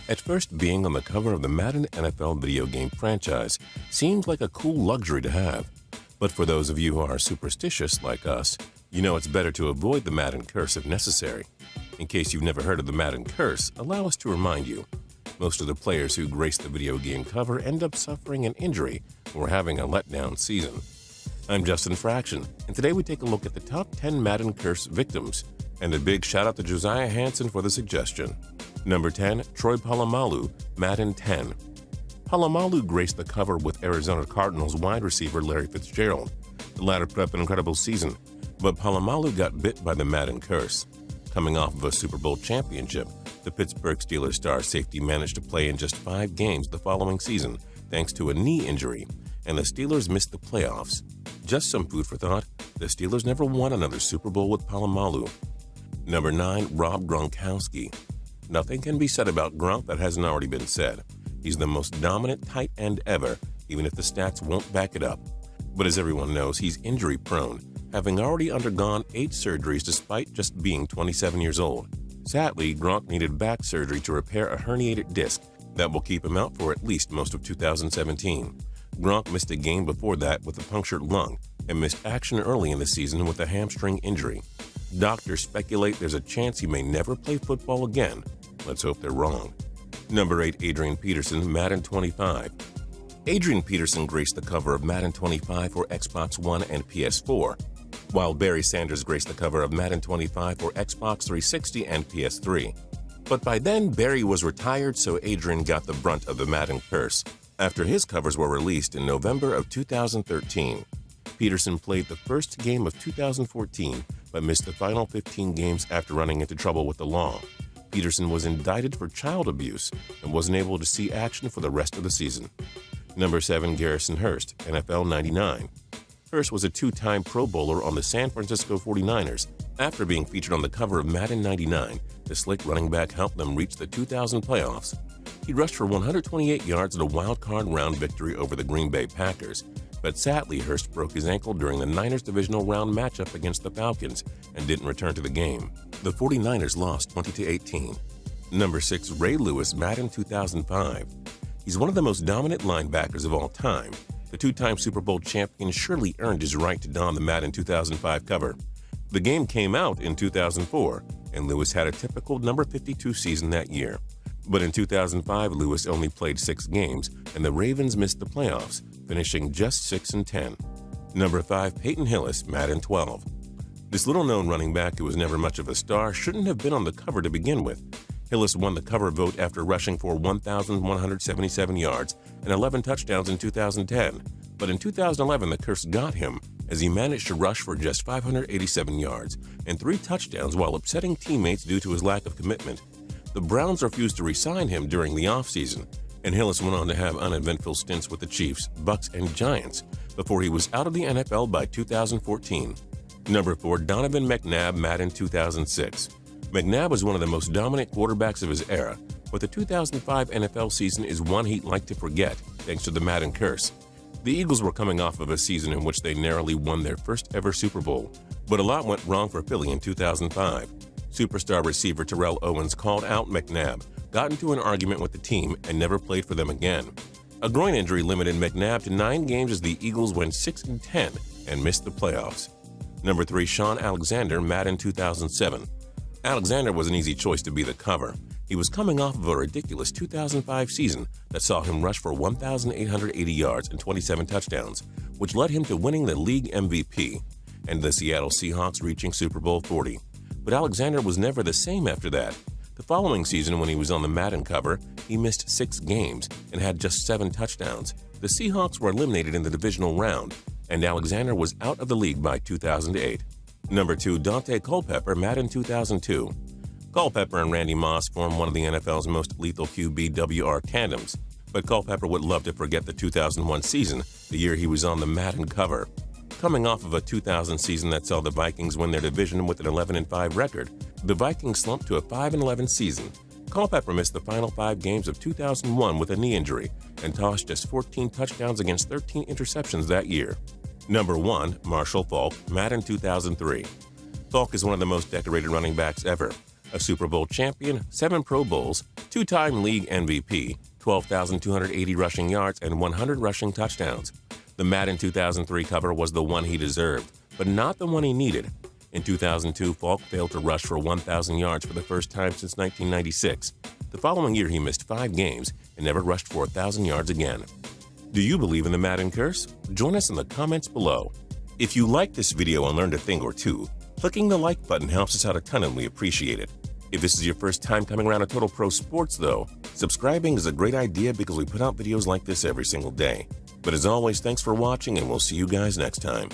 At first, being on the cover of the Madden NFL video game franchise seems like a cool luxury to have. But for those of you who are superstitious like us, you know it's better to avoid the Madden curse if necessary. In case you've never heard of the Madden curse, allow us to remind you. Most of the players who grace the video game cover end up suffering an injury or having a letdown season. I'm Justin Fraction, and today we take a look at the top 10 Madden curse victims. And a big shout out to Josiah Hansen for the suggestion. Number 10, Troy Polamalu, Madden 10. Polamalu graced the cover with Arizona Cardinals wide receiver Larry Fitzgerald. The latter put up an incredible season, but Polamalu got bit by the Madden curse. Coming off of a Super Bowl championship, the Pittsburgh Steelers star safety managed to play in just 5 games the following season thanks to a knee injury, and the Steelers missed the playoffs. Just some food for thought, the Steelers never won another Super Bowl with Polamalu. Number 9, Rob Gronkowski. Nothing can be said about Gronk that hasn't already been said. He's the most dominant tight end ever, even if the stats won't back it up. But as everyone knows, he's injury-prone, having already undergone 8 surgeries despite just being 27 years old. Sadly, Gronk needed back surgery to repair a herniated disc that will keep him out for at least most of 2017. Gronk missed a game before that with a punctured lung and missed action early in the season with a hamstring injury. Doctors speculate there's a chance he may never play football again. Let's hope they're wrong. Number 8, Adrian Peterson, Madden 25. Adrian Peterson graced the cover of Madden 25 for Xbox One and PS4, while Barry Sanders graced the cover of Madden 25 for Xbox 360 and PS3. But by then, Barry was retired, so Adrian got the brunt of the Madden curse after his covers were released in November of 2013. Peterson played the first game of 2014, but missed the final 15 games after running into trouble with the law. Peterson was indicted for child abuse and wasn't able to see action for the rest of the season. Number 7, Garrison Hearst, NFL 99. Hearst was a 2-time Pro Bowler on the San Francisco 49ers. After being featured on the cover of Madden 99, the slick running back helped them reach the 2000 playoffs. He rushed for 128 yards in a wild-card round victory over the Green Bay Packers, but sadly Hearst broke his ankle during the Niners divisional round matchup against the Falcons and didn't return to the game. The 49ers lost 20-18. Number 6, Ray Lewis, Madden 2005. He's one of the most dominant linebackers of all time. The 2-time Super Bowl champion surely earned his right to don the Madden 2005 cover. The game came out in 2004, and Lewis had a typical number 52 season that year. But in 2005, Lewis only played 6 games, and the Ravens missed the playoffs, finishing just 6-10. Number 5, Peyton Hillis, Madden 12. This little-known running back who was never much of a star shouldn't have been on the cover to begin with. Hillis won the cover vote after rushing for 1,177 yards and 11 touchdowns in 2010. But in 2011, the curse got him, as he managed to rush for just 587 yards and 3 touchdowns while upsetting teammates due to his lack of commitment. The Browns refused to re-sign him during the offseason, and Hillis went on to have uneventful stints with the Chiefs, Bucks, and Giants before he was out of the NFL by 2014. Number 4, Donovan McNabb, Madden 2006. McNabb was one of the most dominant quarterbacks of his era, but the 2005 NFL season is one he'd like to forget, thanks to the Madden curse. The Eagles were coming off of a season in which they narrowly won their first ever Super Bowl, but a lot went wrong for Philly in 2005. Superstar receiver Terrell Owens called out McNabb, got into an argument with the team, and never played for them again. A groin injury limited McNabb to 9 games as the Eagles went 6-10 and missed the playoffs. Number 3, Shaun Alexander, Madden 2007. Alexander was an easy choice to be the cover. He was coming off of a ridiculous 2005 season that saw him rush for 1,880 yards and 27 touchdowns, which led him to winning the league MVP, and the Seattle Seahawks reaching Super Bowl 40. But Alexander was never the same after that. The following season, when he was on the Madden cover, he missed 6 games and had just 7 touchdowns. The Seahawks were eliminated in the divisional round, and Alexander was out of the league by 2008. Number 2, Dante Culpepper, Madden 2002. Culpepper and Randy Moss formed one of the NFL's most lethal QB-WR tandems, but Culpepper would love to forget the 2001 season, the year he was on the Madden cover. Coming off of a 2000 season that saw the Vikings win their division with an 11-5 record, the Vikings slumped to a 5-11 season. Culpepper missed the final 5 games of 2001 with a knee injury and tossed just 14 touchdowns against 13 interceptions that year. Number 1, Marshall Faulk, Madden 2003. Faulk is one of the most decorated running backs ever. a Super Bowl champion, 7 Pro Bowls, 2-time league MVP, 12,280 rushing yards, and 100 rushing touchdowns. The Madden 2003 cover was the one he deserved, but not the one he needed. In 2002, Falk failed to rush for 1,000 yards for the first time since 1996. The following year, he missed 5 games and never rushed for 1,000 yards again. Do you believe in the Madden curse? Join us in the comments below. If you liked this video and learned a thing or two, clicking the like button helps us out a ton and we appreciate it. If this is your first time coming around to Total Pro Sports though, subscribing is a great idea because we put out videos like this every single day. But as always, thanks for watching and we'll see you guys next time.